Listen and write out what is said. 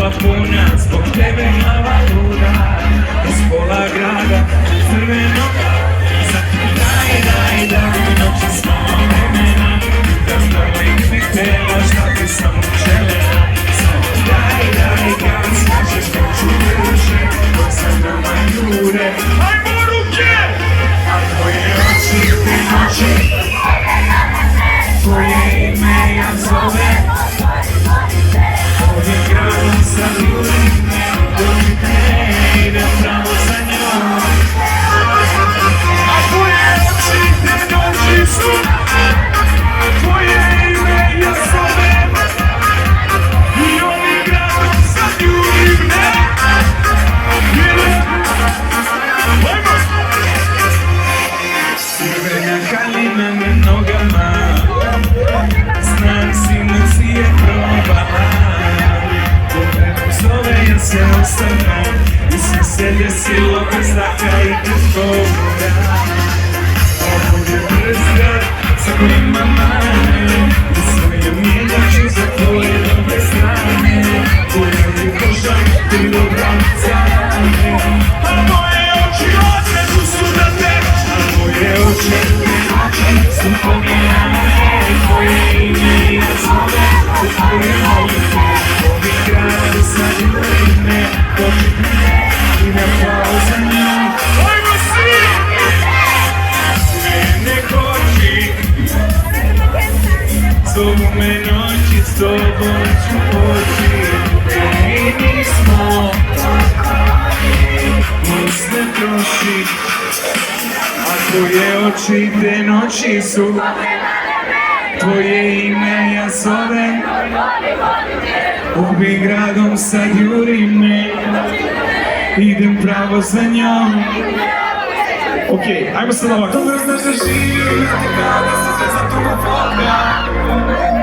bila puna, zbog tebe mala luda. Iz pola grada, crvenoga, daj, noći smo vremena, da uvijek mi pevaš, da ti sam željela. Samo daj, kad skačeš, hoću duše, dok sam nama jure. Ajmo ruke! A tvoje oči, te noći, tvoje ime ja zovem. Ovim gradom sad jurim me, dok ne idem pravo za njom. A tvoje oči, te noći su, tvoje ime ja zovem. I ovim gradom sad jurim me, crvena haljina na nogama, znam si je probala. Pogledom zove ja se ostavno, i sve se desilo bez zraka i bez govora. Ovo je brzda za kojima mane, i svoje miljači za tvoje dobre strane. Tvoje je koža, ti dobra cane, a moje oči odvedu su da te, a moje oči su pomijane. Tvoje ime ja zovem, u tvoje molitve, ovih grada sad jurim me, dok ne idem pravo za njom. Ajmo svi! Mene koči, zovu me noći, s tobom ću poći. I nismo, nic ne troši, a tvoje oči te noći su, tvoje ime ja zovem. Ovim gradom sad jurim me, idem pravo za njom. Okej, ajmo sad ovako. Dobro znaš da živim, kada se sve za toga volja.